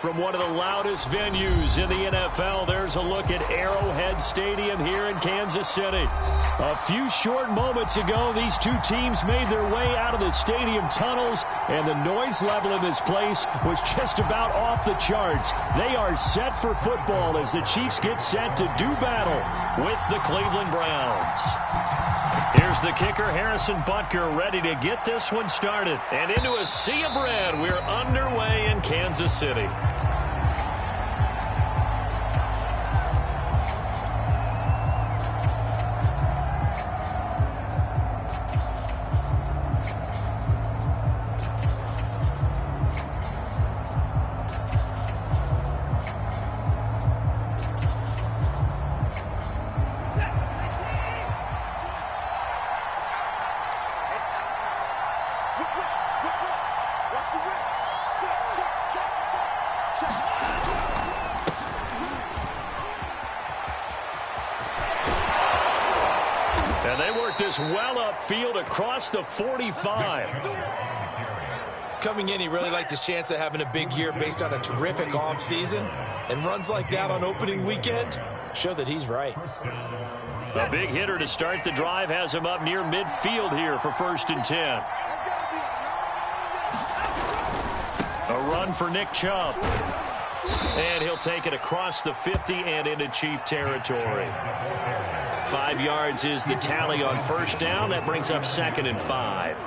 from one of the loudest venues in the NFL. There's a look at Arrowhead Stadium here in Kansas City. A few short moments ago, these two teams made their way out of the stadium tunnels, and the noise level in this place was just about off the charts. They are set for football as the Chiefs get set to do battle with the Cleveland Browns. Here's the kicker, Harrison Butker, ready to get this one started. And into a sea of red, we're underway in Kansas City. And they work this well upfield across the 45. Coming in, he really liked his chance of having a big year based on a terrific offseason. And runs like that on opening weekend show that he's right. A big hitter to start the drive has him up near midfield here for 1st and 10. A run for Nick Chubb. And he'll take it across the 50 and into Chief territory. 5 yards is the tally on 1st down. That brings up 2nd and 5.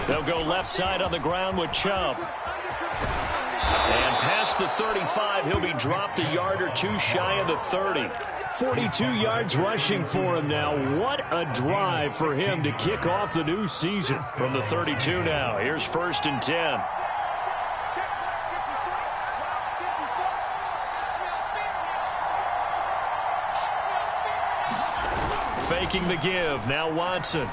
They'll go left side on the ground with Chubb. And past the 35, he'll be dropped a yard or two shy of the 30. 42 yards rushing for him now. What a drive for him to kick off the new season. From the 32 now, here's 1st and 10. Faking the give, now Watson.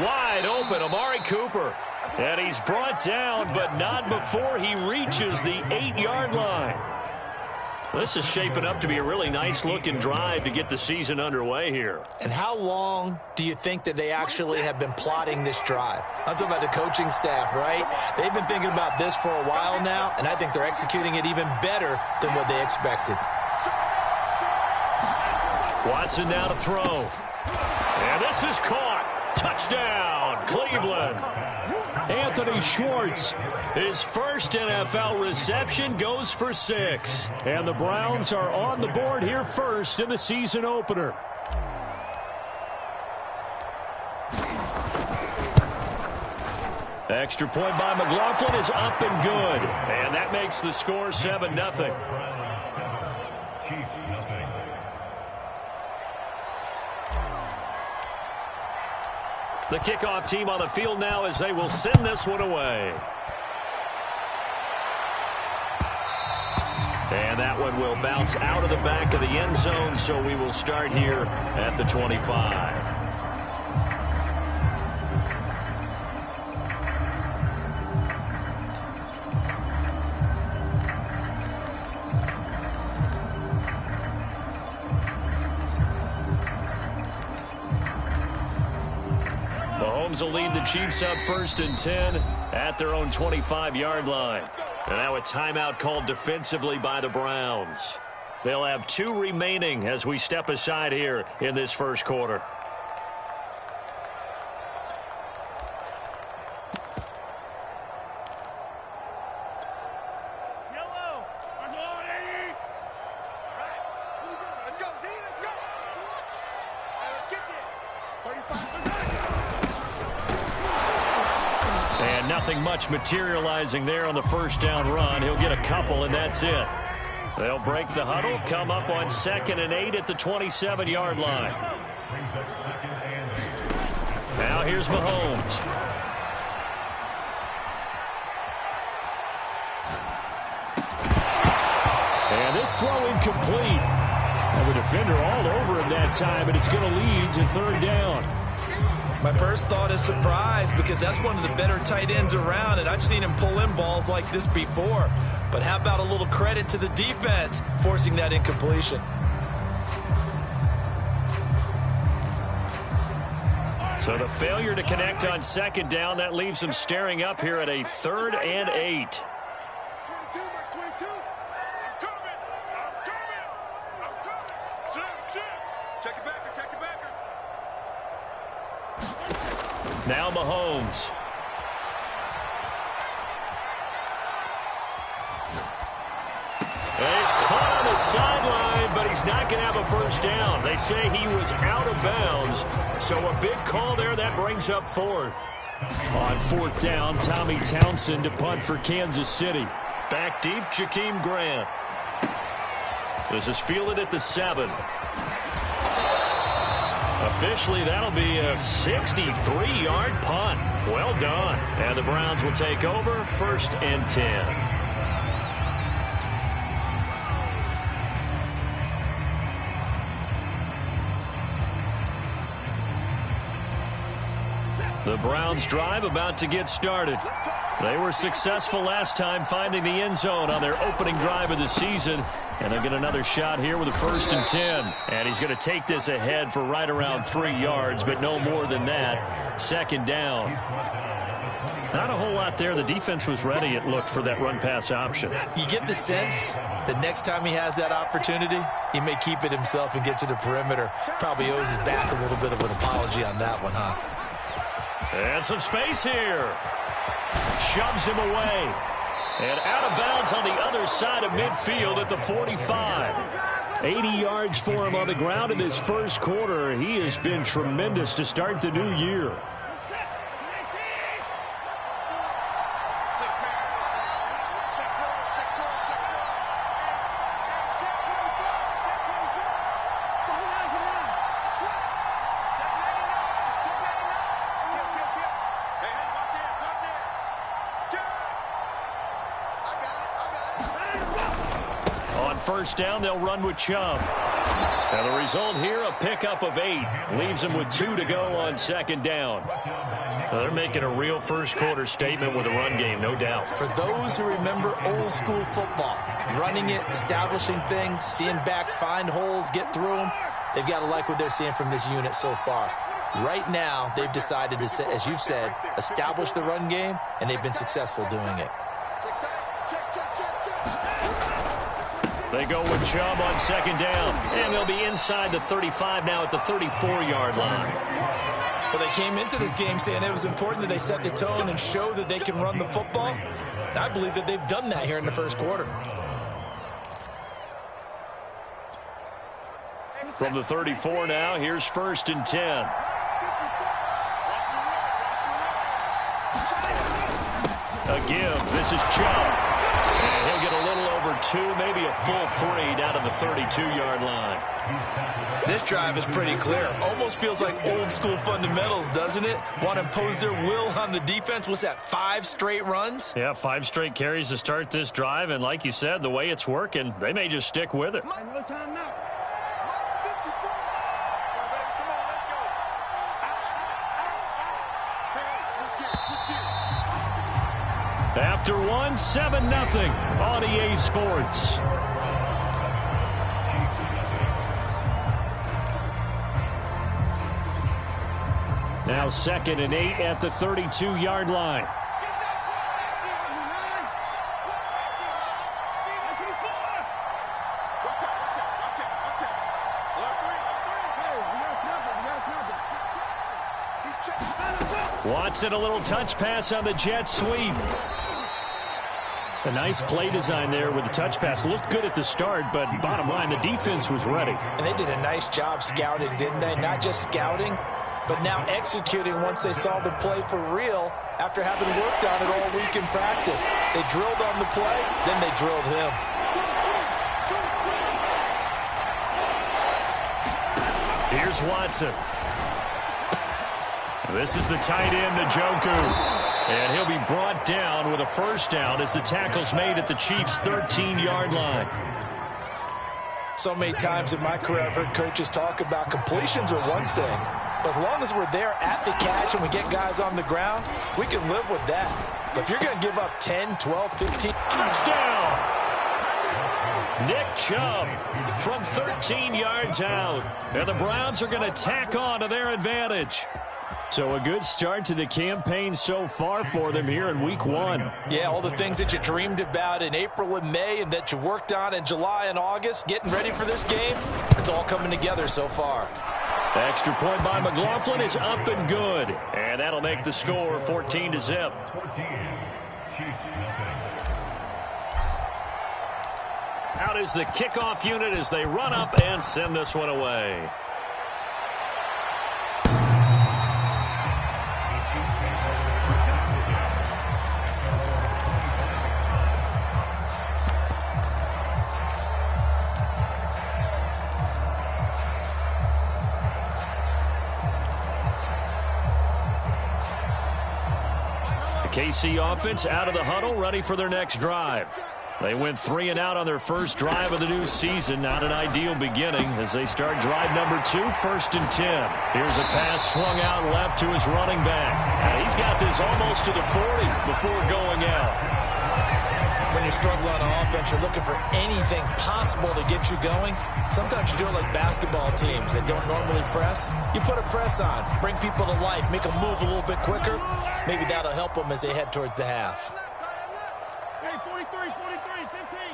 Wide open, Amari Cooper. And he's brought down, but not before he reaches the 8-yard line. This is shaping up to be a really nice-looking drive to get the season underway here. And how long do you think that they actually have been plotting this drive? I'm talking about the coaching staff, right? They've been thinking about this for a while now, and I think they're executing it even better than what they expected. Watson now to throw. And this is caught. Touchdown, Cleveland. Anthony Schwartz, his first NFL reception, goes for 6. And the Browns are on the board here first in the season opener. Extra point by McLaughlin is up and good. And that makes the score 7-0. The kickoff team on the field now as they will send this one away. And that one will bounce out of the back of the end zone, so we will start here at the 25. Mahomes will lead the Chiefs up 1st and 10 at their own 25-yard line. And now a timeout called defensively by the Browns. They'll have 2 remaining as we step aside here in this first quarter. Nothing much materializing there on the 1st down run. He'll get a couple, and that's it. They'll break the huddle, come up on 2nd and 8 at the 27-yard line. Now here's Mahomes. And this throw incomplete. And the defender all over him that time, and it's going to lead to 3rd down. My first thought is surprise because that's one of the better tight ends around, and I've seen him pull in balls like this before. But how about a little credit to the defense forcing that incompletion? So the failure to connect on second down, that leaves them staring up here at a 3rd and 8. Now Mahomes. And he's caught on the sideline, but he's not going to have a first down. They say he was out of bounds, so a big call there. That brings up 4th. On 4th down, Tommy Townsend to punt for Kansas City. Back deep, Jakeem Grant. This is fielded at the 7. Officially, that'll be a 63-yard punt. Well done. And the Browns will take over 1st and 10. The Browns drive about to get started. They were successful last time finding the end zone on their opening drive of the season. And they'll get another shot here with a 1st and 10. And he's going to take this ahead for right around 3 yards, but no more than that. 2nd down. Not a whole lot there. The defense was ready, it looked, for that run-pass option. You get the sense that next time he has that opportunity, he may keep it himself and get to the perimeter. Probably owes his back a little bit of an apology on that one, huh? And some space here. Shoves him away. And out of bounds on the other side of midfield at the 45. 80 yards for him on the ground in this first quarter. He has been tremendous to start the new year. First down, they'll run with Chubb. And the result here, a pickup of 8. Leaves them with 2 to go on 2nd down. Well, they're making a real first-quarter statement with a run game, no doubt. For those who remember old-school football, running it, establishing things, seeing backs find holes, get through them, they've got to like what they're seeing from this unit so far. Right now, they've decided to, as you've said, establish the run game, and they've been successful doing it. They go with Chubb on 2nd down. And they'll be inside the 35 now at the 34-yard line. Well, they came into this game saying it was important that they set the tone and show that they can run the football. And I believe that they've done that here in the first quarter. From the 34 now, here's 1st and 10. A give. This is Chubb. And he'll get a little over 2, maybe a full 3 down to the 32-yard line. This drive is pretty clear. Almost feels like old-school fundamentals, doesn't it? Want to impose their will on the defense. What's that, 5 straight runs? Yeah, 5 straight carries to start this drive. And like you said, the way it's working, they may just stick with it. No time now. After 1, 7-0 on EA Sports. Now 2nd and 8 at the 32-yard line. Watson, a little touch pass on the jet sweep. A nice play design there with the touch pass. Looked good at the start, but bottom line, the defense was ready. And they did a nice job scouting, didn't they? Not just scouting, but now executing once they saw the play for real after having worked on it all week in practice. They drilled on the play, then they drilled him. Here's Watson. This is the tight end, Njoku. And he'll be brought down with a first down as the tackle's made at the Chiefs' 13-yard line. So many times in my career, I've heard coaches talk about completions are one thing, As long as we're there at the catch and we get guys on the ground, we can live with that. But if you're going to give up 10, 12, 15... Touchdown! Nick Chubb from 13 yards out. And the Browns are going to tack on to their advantage. So a good start to the campaign so far for them here in Week 1. Yeah, all the things that you dreamed about in April and May and that you worked on in July and August, getting ready for this game, it's all coming together so far. Extra point by McLaughlin is up and good. And that'll make the score 14-0. Out is the kickoff unit as they run up and send this one away. KC offense out of the huddle, ready for their next drive. They went 3 and out on their first drive of the new season. Not an ideal beginning as they start drive number 2, 1st and 10. Here's a pass swung out left to his running back. And he's got this almost to the 40 before going out. When you struggle on offense, you're looking for anything possible to get you going. Sometimes you do it like basketball teams that don't normally press. You put a press on, bring people to life, make them move a little bit quicker. Maybe that'll help them as they head towards the half. Hey, 43, 15. Hey,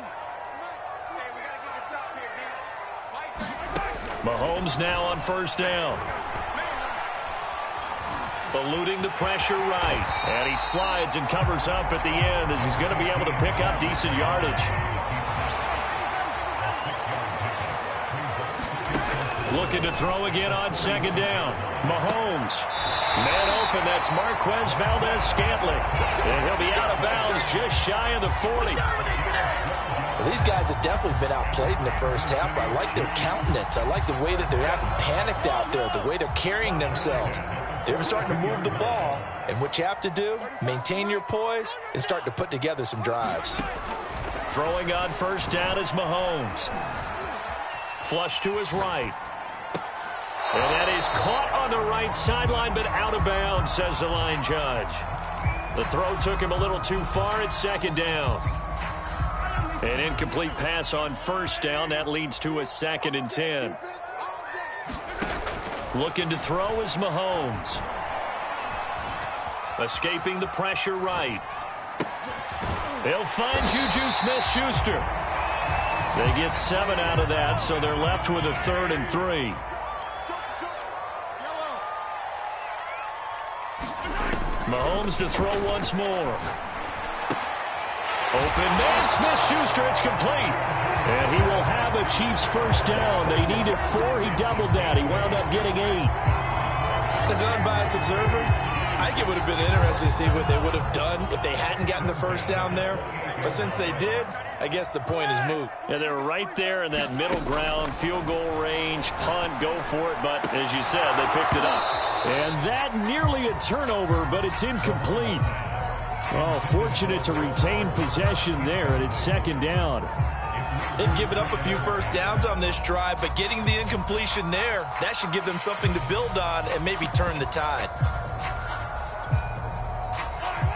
we got to get a stop here, dude. Mahomes now on first down. Eluding the pressure right. And he slides and covers up at the end as he's going to be able to pick up decent yardage. Looking to throw again on second down. Mahomes. Man open, that's Marquez Valdez-Scantling. And he'll be out of bounds just shy of the 40. Well, these guys have definitely been outplayed in the first half. I like their countenance. I like the way that they're acting panicked out there, the way they're carrying themselves. They're starting to move the ball, and what you have to do, maintain your poise and start to put together some drives. Throwing on first down is Mahomes. Flush to his right. And that is caught on the right sideline, but out of bounds, says the line judge. The throw took him a little too far at second down. An incomplete pass on first down. That leads to a 2nd and 10. Looking to throw is Mahomes. Escaping the pressure right. They'll find Juju Smith-Schuster. They get 7 out of that, so they're left with a 3rd and 3. Mahomes to throw once more. Open man, Smith-Schuster, it's complete. And he will have a Chiefs first down. They needed 4, he doubled that. He wound up getting 8. As an unbiased observer, I think it would have been interesting to see what they would have done if they hadn't gotten the first down there. But since they did, I guess the point is moot. Yeah, they were right there in that middle ground, field goal range, punt, go for it. But as you said, they picked it up. And that nearly a turnover, but it's incomplete. Well, fortunate to retain possession there, and it's 2nd down. They've given up a few first downs on this drive, but getting the incompletion there, that should give them something to build on and maybe turn the tide.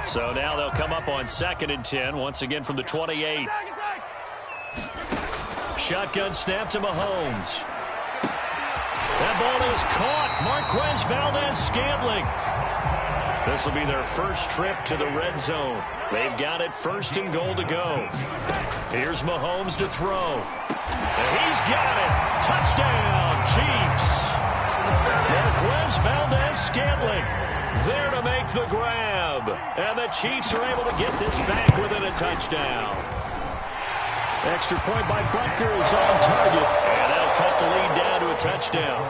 So now they'll come up on 2nd and 10, once again from the 28. Shotgun snap to Mahomes. That ball is caught. Marquez Valdez-Scantling. This will be their first trip to the red zone. They've got it 1st and goal to go. Here's Mahomes to throw. And he's got it. Touchdown, Chiefs. Marquez Valdez-Scantling there to make the grab. And the Chiefs are able to get this back within a touchdown. Extra point by Butker is on target. And they'll cut the lead down to a touchdown.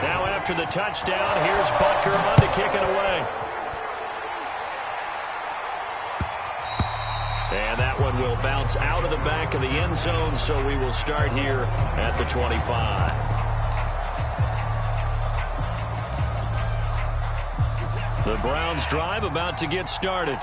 Now after the touchdown, here's Butker on to kick it away. And that one will bounce out of the back of the end zone, so we will start here at the 25. The Browns drive about to get started.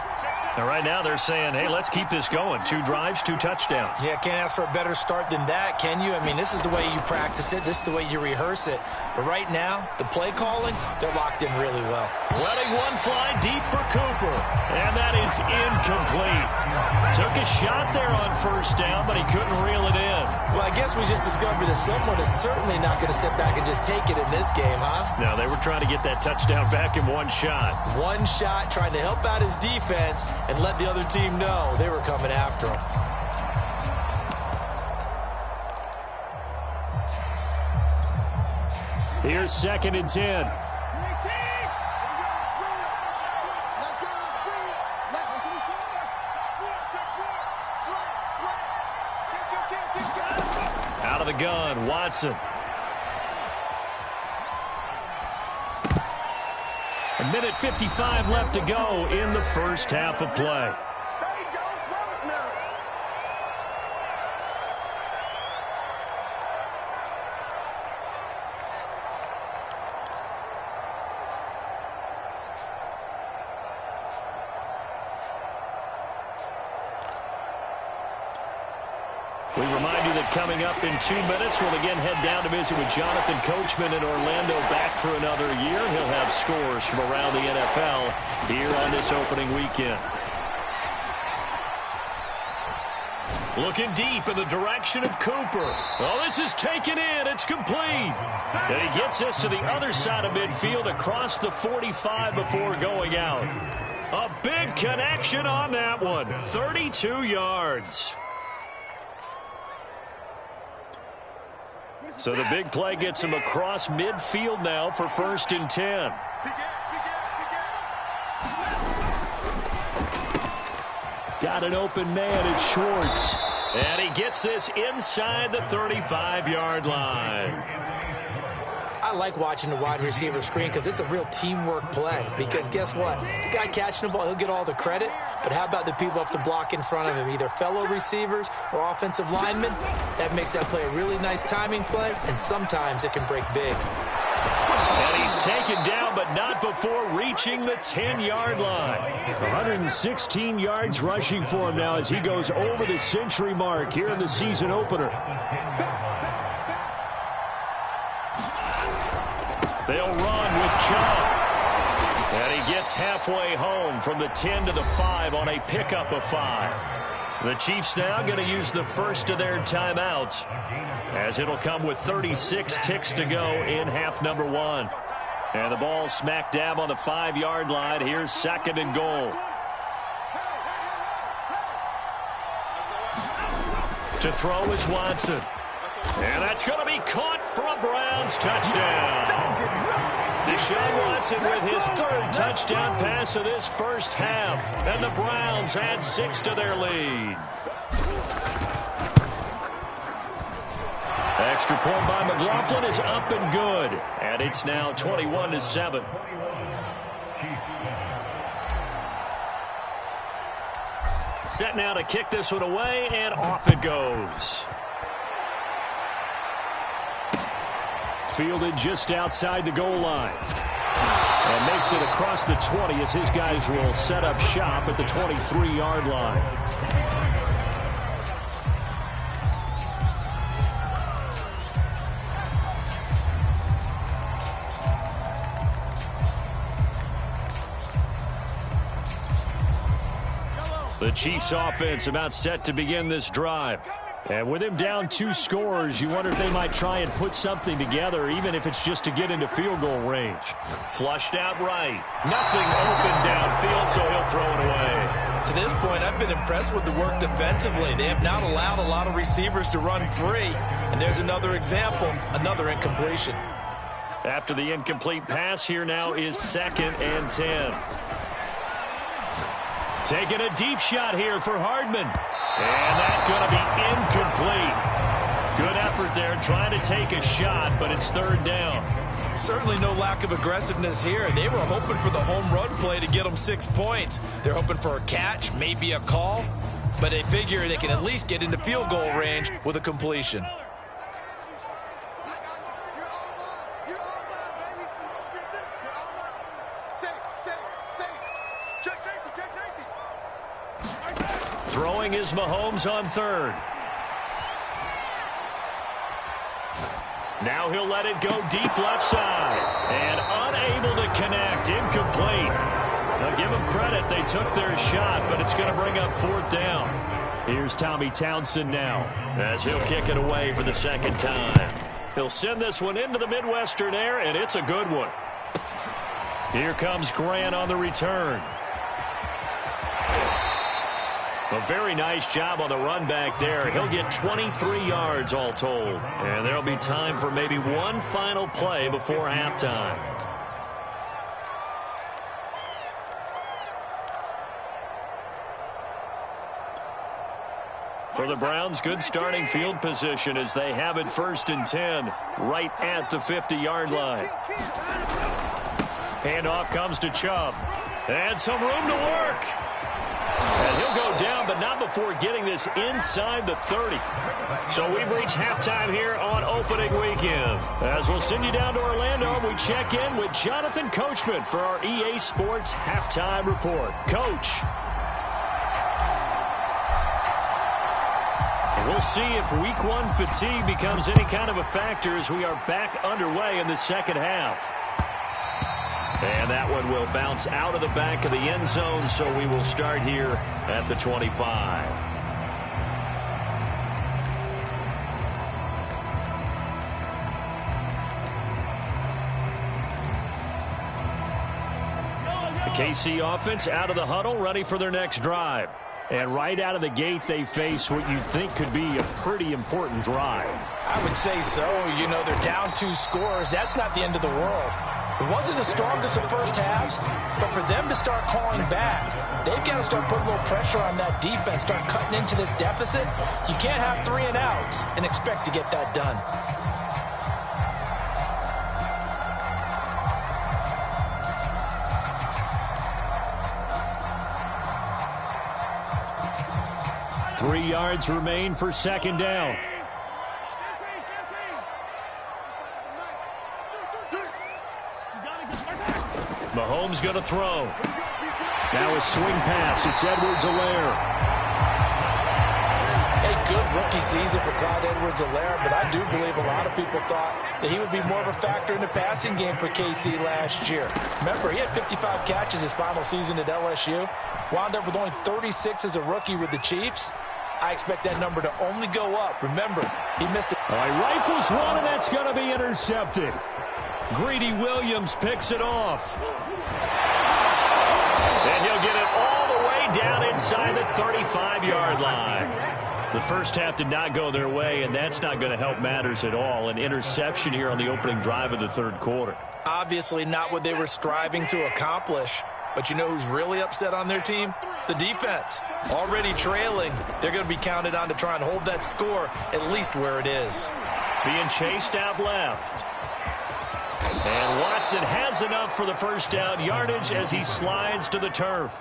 And right now they're saying, hey, let's keep this going. 2 drives, 2 touchdowns. Yeah, can't ask for a better start than that, can you? I mean, this is the way you practice it. This is the way you rehearse it. But right now, the play calling, they're locked in really well. Letting one fly deep for Cooper. And that is incomplete. Took a shot there on first down, but he couldn't reel it in. Well, I guess we just discovered that someone is certainly not going to sit back and just take it in this game, huh? No, they were trying to get that touchdown back in one shot. One shot, trying to help out his defense and let the other team know they were coming after him. Here's 2nd and 10. Out of the gun, Watson. A minute 55 left to go in the first half of play. We remind you that coming up in 2 minutes, we'll again head down to visit with Jonathan Coachman in Orlando, back for another year. He'll have scores from around the NFL here on this opening weekend. Looking deep in the direction of Cooper. Oh, this is taken in. It's complete. And he gets us to the other side of midfield across the 45 before going out. A big connection on that one. 32 yards. So the big play gets him across midfield now for 1st and 10. Got an open man, it's Schwartz. And he gets this inside the 35-yard line. I like watching the wide receiver screen because it's a real teamwork play. Because guess what? The guy catching the ball, he'll get all the credit. But how about the people up to block in front of him, either fellow receivers or offensive linemen? That makes that play a really nice timing play, and sometimes it can break big. And he's taken down, but not before reaching the 10-yard line. 116 yards rushing for him now as he goes over the century mark here in the season opener. They'll run with Chubb. And he gets halfway home from the 10 to the 5 on a pickup of 5. The Chiefs now going to use the first of their timeouts, as it'll come with 36 ticks to go in half number 1. And the ball smack dab on the 5-yard line. Here's 2nd and goal. To throw is Watson. And that's going to be caught for a Browns touchdown. Deshaun Watson with his 3rd touchdown pass of this first half. And the Browns add 6 to their lead. Extra point by McLaughlin is up and good. And it's now 21-7. Set now to kick this one away, and off it goes. Fielded just outside the goal line. And makes it across the 20 as his guys will set up shop at the 23-yard line. The Chiefs offense about set to begin this drive. And with him down 2 scores, you wonder if they might try and put something together, even if it's just to get into field goal range. Flushed out right. Nothing open downfield, so he'll throw it away. To this point, I've been impressed with the work defensively. They have not allowed a lot of receivers to run free. And there's another example, another incompletion. After the incomplete pass, here now is 2nd and 10. Taking a deep shot here for Hardman. And that's going to be incomplete. Good effort there trying to take a shot, but it's 3rd down. Certainly no lack of aggressiveness here. They were hoping for the home run play to get them 6 points. They're hoping for a catch, maybe a call, but they figure they can at least get into field goal range with a completion. Throwing is Mahomes on third. Now he'll let it go deep left side. And unable to connect. Incomplete. Now give them credit. They took their shot, but it's going to bring up fourth down. Here's Tommy Townsend now as he'll kick it away for the second time. He'll send this one into the Midwestern air, and it's a good one. Here comes Grant on the return. A very nice job on the run back there. He'll get 23 yards all told. And there'll be time for maybe one final play before halftime. For the Browns, good starting field position as they have it 1st and 10 right at the 50-yard line. Handoff comes to Chubb. And some room to work. And he'll go down, but not before getting this inside the 30. So we've reached halftime here on opening weekend. As we'll send you down to Orlando, we check in with Jonathan Coachman for our EA Sports Halftime Report. Coach. We'll see if week one fatigue becomes any kind of a factor as we are back underway in the second half. And that one will bounce out of the back of the end zone, so we will start here at the 25. The KC offense out of the huddle, ready for their next drive. And right out of the gate, they face what you think could be a pretty important drive. I would say so. You know, they're down 2 scores. That's not the end of the world. It wasn't the strongest of first halves, but for them to start clawing back, they've got to start putting a little pressure on that defense, start cutting into this deficit. You can't have 3 and outs and expect to get that done. Three yards remain for second down. Mahomes going to throw. Now a swing pass. It's Edwards-Helaire. A good rookie season for Clyde Edwards-Helaire, but I do believe a lot of people thought that he would be more of a factor in the passing game for KC last year. Remember, he had 55 catches his final season at LSU. Wound up with only 36 as a rookie with the Chiefs. I expect that number to only go up. Remember, he missed it. All right, rifles one, and that's going to be intercepted. Greedy Williams picks it off. And he'll get it all the way down inside the 35-yard line. The first half did not go their way, and that's not going to help matters at all. An interception here on the opening drive of the third quarter. Obviously not what they were striving to accomplish. But you know who's really upset on their team? The defense. Already trailing. They're going to be counted on to try and hold that score at least where it is. Being chased out left. And Watson has enough for the first down yardage as he slides to the turf.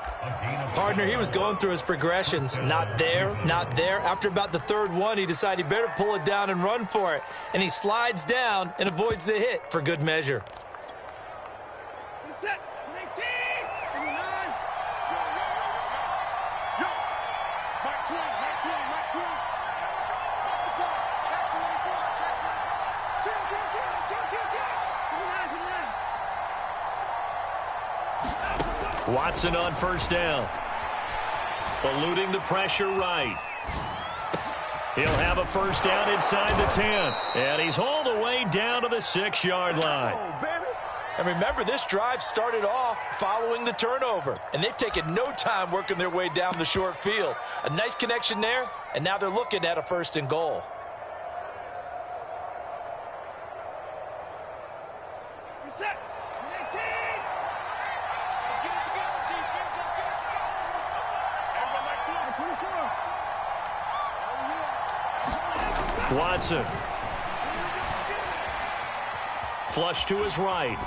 Partner, he was going through his progressions. Not there, not there. After about the third one, he decided he better pull it down and run for it. And he slides down and avoids the hit for good measure. Watson on first down. Eluding the pressure right. He'll have a first down inside the 10. And he's hauled away down to the 6-yard line. And remember, this drive started off following the turnover. And they've taken no time working their way down the short field. A nice connection there, and now they're looking at a 1st and goal. Watson. Flush to his right.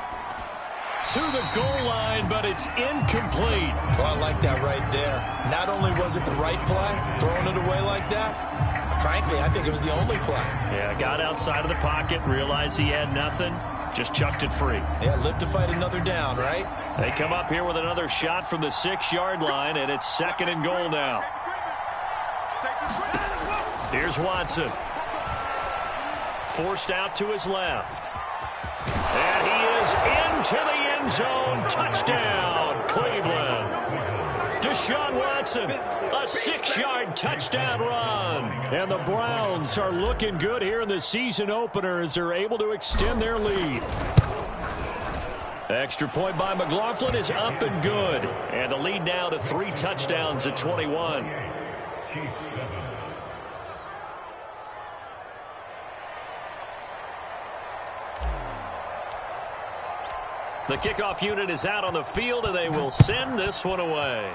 To the goal line, but it's incomplete. Well, I like that right there. Not only was it the right play, throwing it away like that, frankly, I think it was the only play. Yeah, got outside of the pocket, realized he had nothing, just chucked it free. Yeah, live to fight another down, right? They come up here with another shot from the 6-yard line, and it's 2nd and goal now. Here's Watson. Forced out to his left. And he is into the end zone. Touchdown, Cleveland. Deshaun Watson, a 6-yard touchdown run. And the Browns are looking good here in the season opener as they're able to extend their lead. Extra point by McLaughlin is up and good. And the lead now to 3 touchdowns at 21. The kickoff unit is out on the field, and they will send this one away.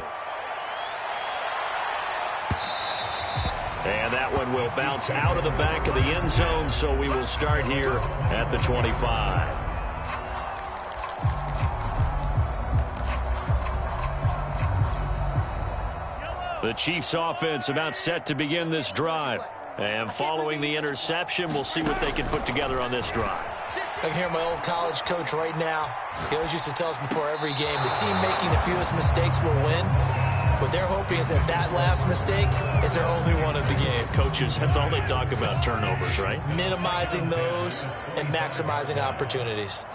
And that one will bounce out of the back of the end zone, so we will start here at the 25. The Chiefs offense about set to begin this drive. And following the interception, we'll see what they can put together on this drive. I can hear my old college coach right now. He always used to tell us before every game, the team making the fewest mistakes will win. What they're hoping is that last mistake is their only one of the game. Coaches, that's all they talk about, turnovers, right? Minimizing those and maximizing opportunities.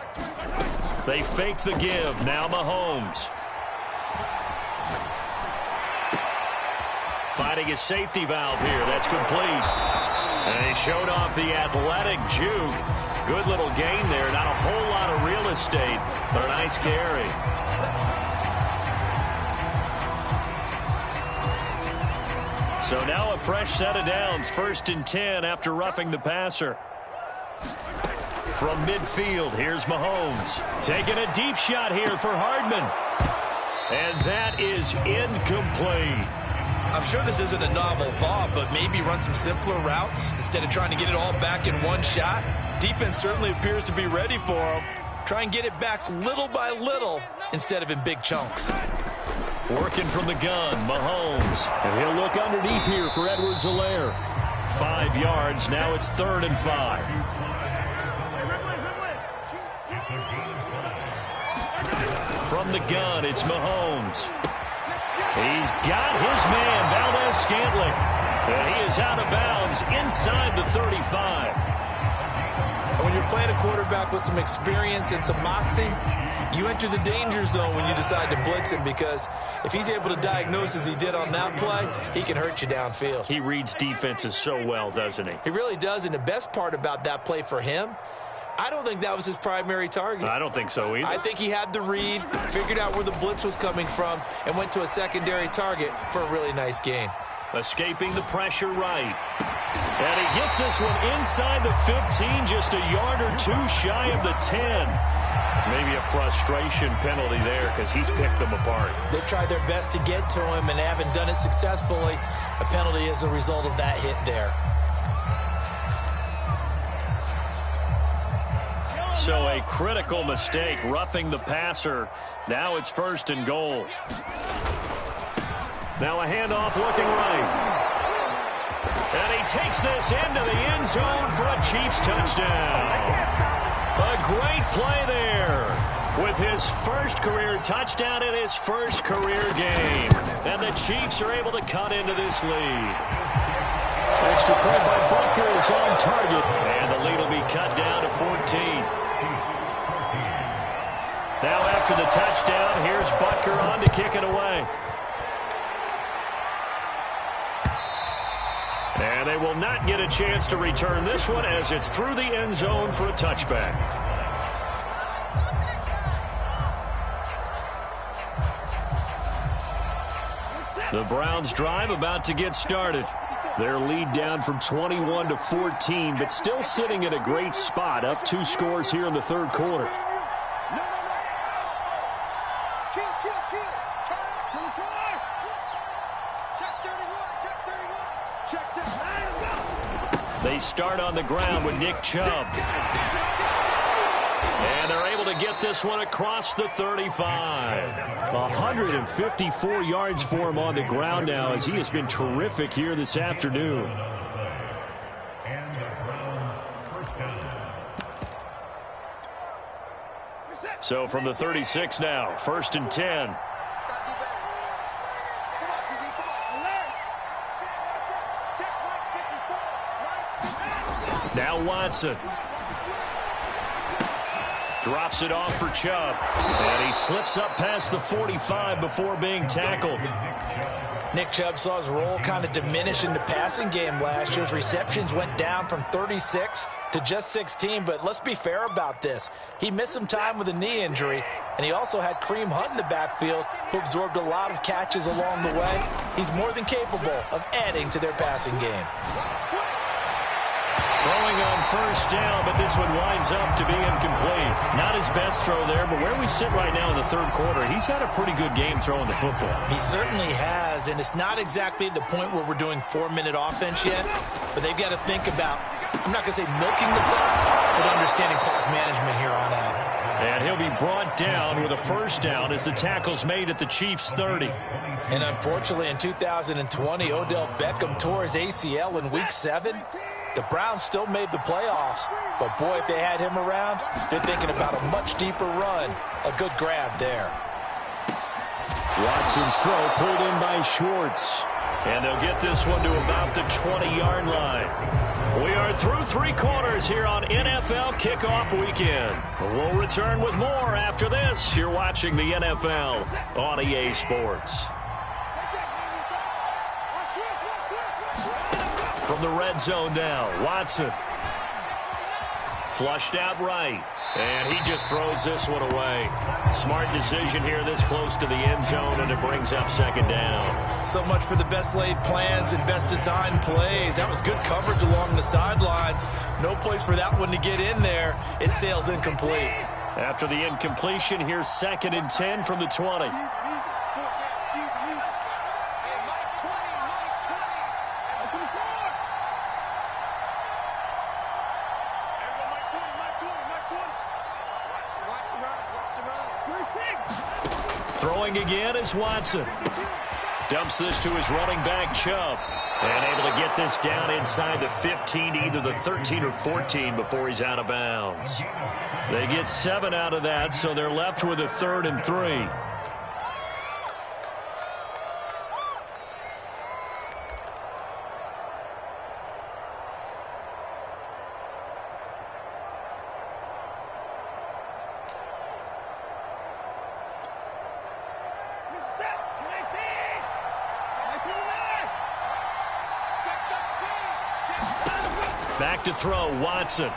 They fake the give. Now Mahomes. Finding his safety valve here. That's complete. And he showed off the athletic juke. Good little gain there. Not a whole lot of real estate, but a nice carry. So now a fresh set of downs. 1st and 10 after roughing the passer. From midfield, here's Mahomes. Taking a deep shot here for Hardman. And that is incomplete. I'm sure this isn't a novel thought, but maybe run some simpler routes instead of trying to get it all back in one shot. Defense certainly appears to be ready for him. Try and get it back little by little instead of in big chunks. Working from the gun, Mahomes. And he'll look underneath here for Edwards-Helaire. 5 yards. Now it's 3rd and 5. From the gun, it's Mahomes. He's got his man, Valdez-Scantling. And he is out of bounds inside the 35. And when you're playing a quarterback with some experience and some moxie, you enter the danger zone when you decide to blitz him, because if he's able to diagnose as he did on that play, he can hurt you downfield. He reads defenses so well, doesn't he? He really does, and the best part about that play for him, I don't think that was his primary target. I don't think so either. I think he had the read, figured out where the blitz was coming from, and went to a secondary target for a really nice gain. Escaping the pressure right. And he gets this one inside the 15, just a yard or two shy of the 10. Maybe a frustration penalty there because he's picked them apart. They've tried their best to get to him and haven't done it successfully. A penalty is a result of that hit there. So a critical mistake, roughing the passer. Now it's 1st and goal. Now a handoff looking right. And he takes this into the end zone for a Chiefs touchdown. A great play there with his first career touchdown in his first career game. And the Chiefs are able to cut into this lead. Extra point by Butker is on target. And the lead will be cut down to 14. Now after the touchdown, here's Butker on to kick it away. And they will not get a chance to return this one as it's through the end zone for a touchback. The Browns drive about to get started. Their lead down from 21 to 14, but still sitting in a great spot, up 2 scores here in the 3rd quarter. They start on the ground with Nick Chubb. And they're able to get this one across the 35. 154 yards for him on the ground now as he has been terrific here this afternoon. So from the 36 now, 1st and 10. Now Watson. Drops it off for Chubb. And he slips up past the 45 before being tackled. Nick Chubb saw his role kind of diminish in the passing game last year. His receptions went down from 36 to just 16, but let's be fair about this. He missed some time with a knee injury, and he also had Kareem Hunt in the backfield, who absorbed a lot of catches along the way. He's more than capable of adding to their passing game. Throwing on first down, but this one winds up to be incomplete. Not his best throw there, but where we sit right now in the third quarter, he's had a pretty good game throwing the football. He certainly has, and it's not exactly at the point where we're doing 4-minute offense yet, but they've got to think about, I'm not going to say milking the clock, but understanding clock management here on out. And he'll be brought down with a first down as the tackle's made at the Chiefs' 30. And unfortunately, in 2020, Odell Beckham tore his ACL in Week 7. The Browns still made the playoffs, but boy, if they had him around, they're thinking about a much deeper run. A good grab there. Watson's throw pulled in by Schwartz. And they'll get this one to about the 20-yard line. We are through 3 quarters here on NFL Kickoff Weekend. We'll return with more after this. You're watching the NFL on EA Sports. From the red zone now, Watson. Flushed out right. And he just throws this one away. Smart decision here this close to the end zone, and it brings up second down. So much for the best laid plans and best design plays. That was good coverage along the sidelines. No place for that one to get in there. It sails incomplete. After the incompletion, here's 2nd and 10 from the 20. Throwing again is Watson. Dumps this to his running back, Chubb. And able to get this down inside the 15, either the 13 or 14 before he's out of bounds. They get 7 out of that, so they're left with a 3rd and 3. Back to throw, Watson. And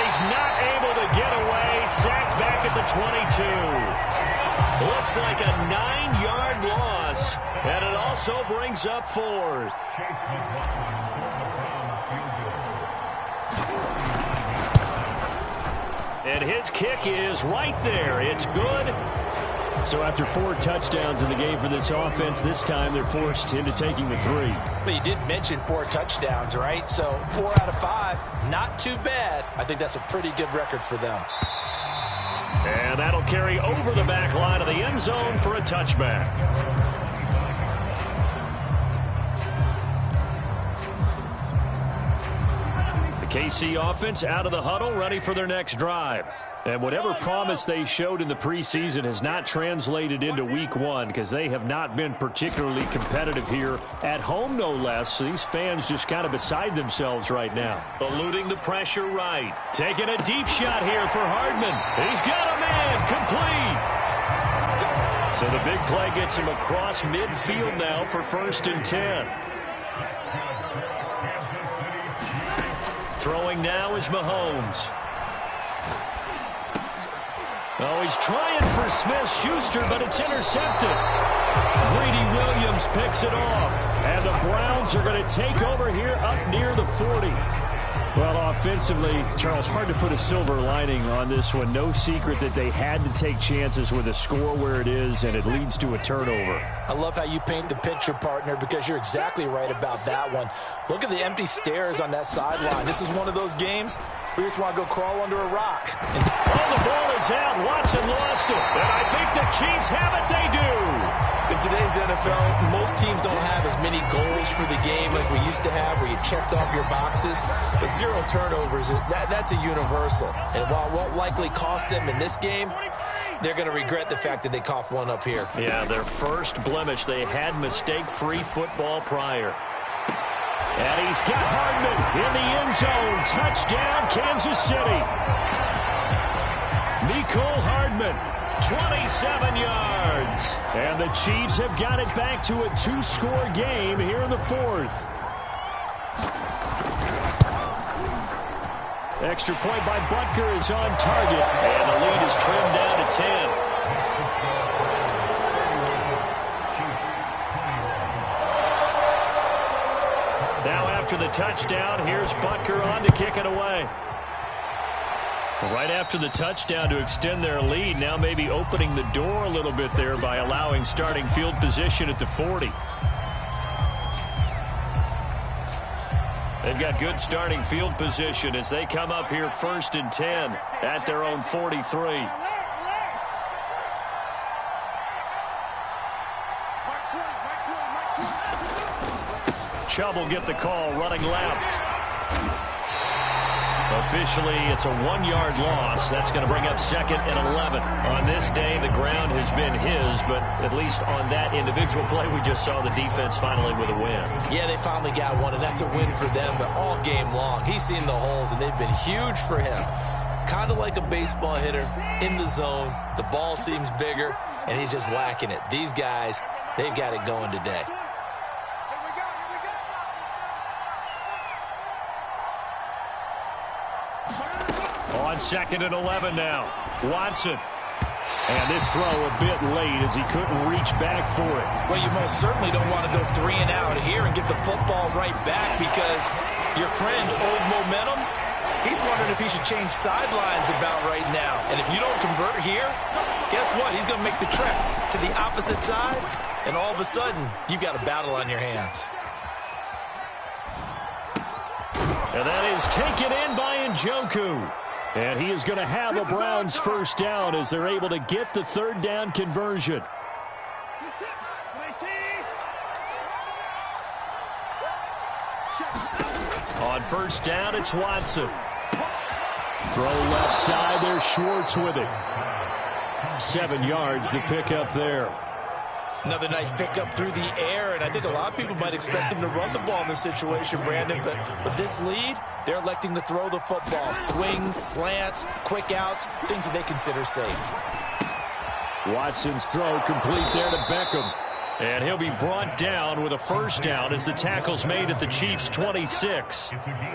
he's not able to get away. Sacked back at the 22. Looks like a 9-yard loss. And it also brings up 4th. And his kick is right there. It's good. So after 4 touchdowns in the game for this offense, this time they're forced into taking the 3. But you did mention 4 touchdowns, right? So 4 out of 5, not too bad. I think that's a pretty good record for them. And that'll carry over the back line of the end zone for a touchback. The KC offense out of the huddle, ready for their next drive. And whatever promise they showed in the preseason has not translated into week 1 because they have not been particularly competitive here at home, no less. So these fans just kind of beside themselves right now. Eluding the pressure right. Taking a deep shot here for Hardman. He's got a man complete. So the big play gets him across midfield now for 1st and 10. Throwing now is Mahomes. Oh, he's trying for Smith-Schuster, but it's intercepted. Greedy Williams picks it off. And the Browns are going to take over here up near the 40. Well, offensively, Charles, hard to put a silver lining on this one. No secret that they had to take chances with a score where it is, and it leads to a turnover. I love how you paint the picture, partner, because you're exactly right about that one. Look at the empty stairs on that sideline. This is one of those games where you just want to go crawl under a rock. Oh, the ball is out. Watson lost it. And I think the Chiefs have it. They do. In today's NFL, most teams don't have as many goals for the game like we used to have, where you checked off your boxes. But 0 turnovers, that's a universal. And while it won't likely cost them in this game, they're going to regret the fact that they coughed one up here. Yeah, their first blemish. They had mistake-free football prior. And he's got Hardman in the end zone. Touchdown, Kansas City. Mecole Hardman, 27 yards. And the Chiefs have got it back to a 2-score game here in the fourth. Extra point by Butker is on target. And the lead is trimmed down to 10. Now after the touchdown, here's Butker on to kick it away. Right after the touchdown to extend their lead, now maybe opening the door a little bit there by allowing starting field position at the 40. They've got good starting field position as they come up here 1st and 10 at their own 43. Chubb will get the call running left. Officially, it's a 1-yard loss. That's going to bring up 2nd and 11. On this day, the ground has been his, but at least on that individual play, we just saw the defense finally with a win. Yeah, they finally got one, and that's a win for them, but all game long, he's seen the holes, and they've been huge for him. Kind of like a baseball hitter in the zone. The ball seems bigger, and he's just whacking it. These guys, they've got it going today. On 2nd and 11 now. Watson. And this throw a bit late as he couldn't reach back for it. Well, you most certainly don't want to go 3 and out here and get the football right back because your friend, Old Momentum, he's wondering if he should change sidelines about right now. And if you don't convert here, guess what? He's going to make the trek to the opposite side, and all of a sudden, you've got a battle on your hands. And that is taken in by Njoku. And he is going to have a Browns first down as they're able to get the 3rd down conversion. On 1st down, it's Watson. Throw left side, there's Schwartz with it. 7 yards, the pickup there. Another nice pickup through the air, and I think a lot of people might expect him to run the ball in this situation, Brandon, but with this lead, they're electing to throw the football. Swings, slants, quick outs, things that they consider safe. Watson's throw complete there to Beckham. And he'll be brought down with a first down as the tackle's made at the Chiefs' 26.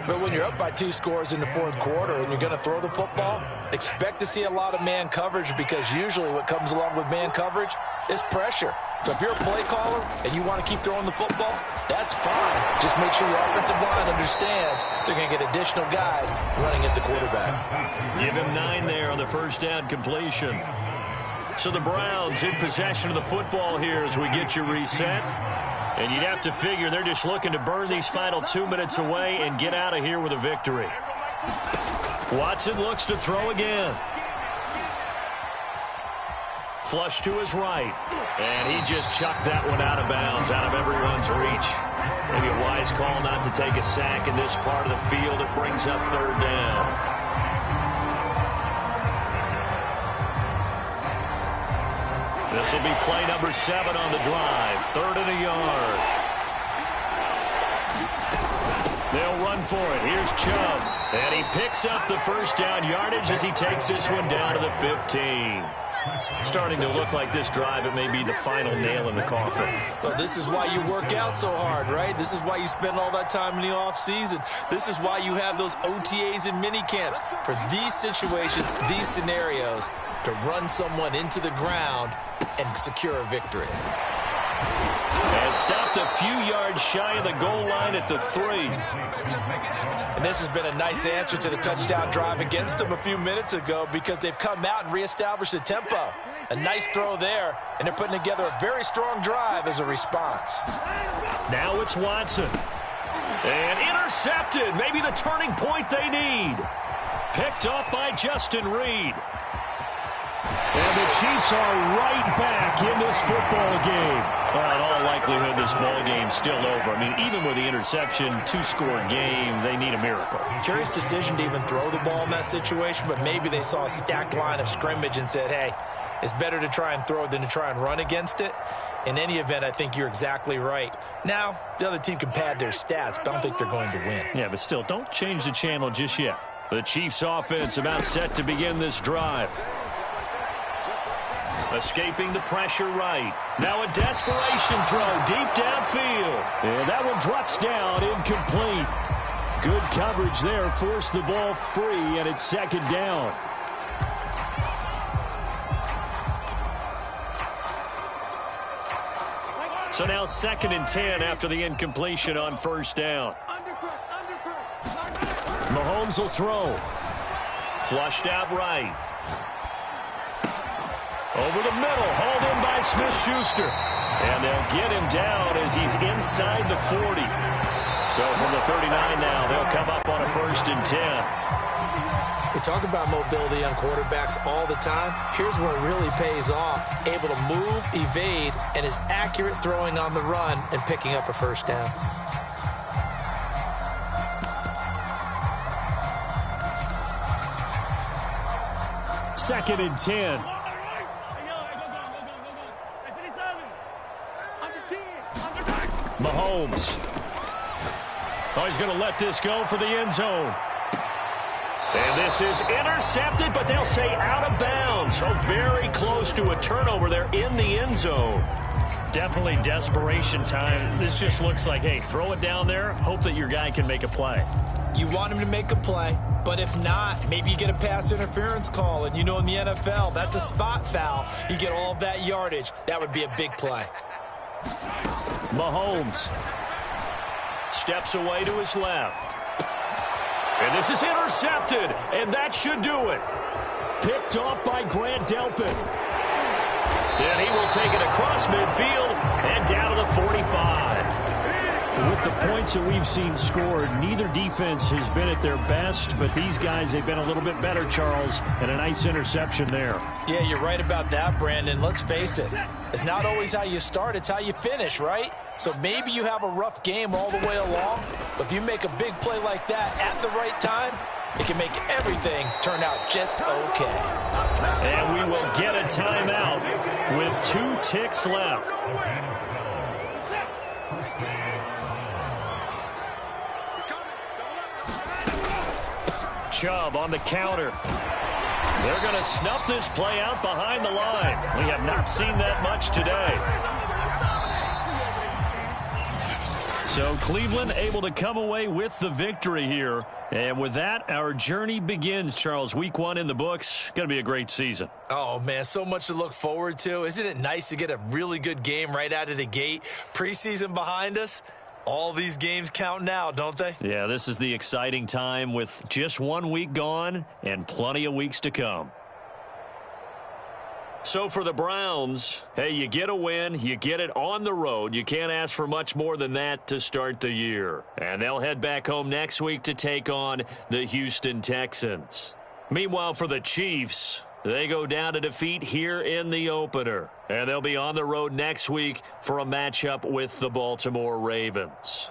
But when you're up by 2 scores in the 4th quarter and you're going to throw the football, expect to see a lot of man coverage because usually what comes along with man coverage is pressure. So if you're a play caller and you want to keep throwing the football, that's fine. Just make sure your offensive line understands they're going to get additional guys running at the quarterback. Give him 9 there on the first down completion. So the Browns in possession of the football here as we get you reset. And you'd have to figure they're just looking to burn these final 2 minutes away and get out of here with a victory. Watson looks to throw again. Flush to his right. And he just chucked that one out of bounds, out of everyone's reach. Maybe a wise call not to take a sack in this part of the field. It brings up 3rd down. This will be play number 7 on the drive. 3rd and a yard. They'll run for it. Here's Chubb. And he picks up the first down yardage as he takes this one down to the 15. Starting to look like this drive, it may be the final nail in the coffin. Well, this is why you work out so hard, right? This is why you spend all that time in the offseason. This is why you have those OTAs and mini camps. For these situations, these scenarios, to run someone into the ground and secure a victory. And stopped a few yards shy of the goal line at the 3. And this has been a nice answer to the touchdown drive against them a few minutes ago because they've come out and reestablished the tempo. A nice throw there, and they're putting together a very strong drive as a response. Now it's Watson. And intercepted. Maybe the turning point they need. Picked up by Justin Reed. And the Chiefs are right back in this football game. Well, in all likelihood, this ball game's still over. I mean, even with the interception, 2-score game, they need a miracle. Curious decision to even throw the ball in that situation, but maybe they saw a stacked line of scrimmage and said, hey, it's better to try and throw it than to try and run against it. In any event, I think you're exactly right. Now, the other team can pad their stats, but I don't think they're going to win. Yeah, but still, don't change the channel just yet. The Chiefs offense about set to begin this drive. Escaping the pressure right. Now a desperation throw deep downfield. And that one drops down, incomplete. Good coverage there, forced the ball free, and it's second down. So now 2nd and 10 after the incompletion on first down. Mahomes will throw. Flushed out right. Over the middle, hauled in by Smith-Schuster. And they'll get him down as he's inside the 40. So from the 39 now, they'll come up on a 1st and 10. We talk about mobility on quarterbacks all the time. Here's where it really pays off. Able to move, evade, and is accurate throwing on the run and picking up a first down. Second and 10. Mahomes. Oh, he's going to let this go for the end zone. And this is intercepted, but they'll say out of bounds. So very close to a turnover there in the end zone. Definitely desperation time. This just looks like, hey, throw it down there, hope that your guy can make a play. You want him to make a play, but if not, maybe you get a pass interference call. And you know in the NFL, that's a spot foul. You get all of that yardage. That would be a big play. Mahomes steps away to his left. And this is intercepted, and that should do it. Picked off by Grant Delpit. And he will take it across midfield and down to the 45. With the points that we've seen scored, neither defense has been at their best, but these guys, they've been a little bit better, Charles, and a nice interception there. Yeah, you're right about that, Brandon. Let's face it. It's not always how you start, it's how you finish, right? So maybe you have a rough game all the way along, but if you make a big play like that at the right time, it can make everything turn out just okay. And we will get a timeout with 2 ticks left. Chubb on the counter. They're going to snuff this play out behind the line. We have not seen that much today. So Cleveland able to come away with the victory here. And with that, our journey begins, Charles. Week 1 in the books. Going to be a great season. Oh, man, so much to look forward to. Isn't it nice to get a really good game right out of the gate? Preseason behind us. All these games count now, don't they? Yeah, this is the exciting time with just 1 week gone and plenty of weeks to come. So for the Browns, hey, you get a win, you get it on the road. You can't ask for much more than that to start the year. And they'll head back home next week to take on the Houston Texans. Meanwhile, for the Chiefs, they go down to defeat here in the opener. And they'll be on the road next week for a matchup with the Baltimore Ravens.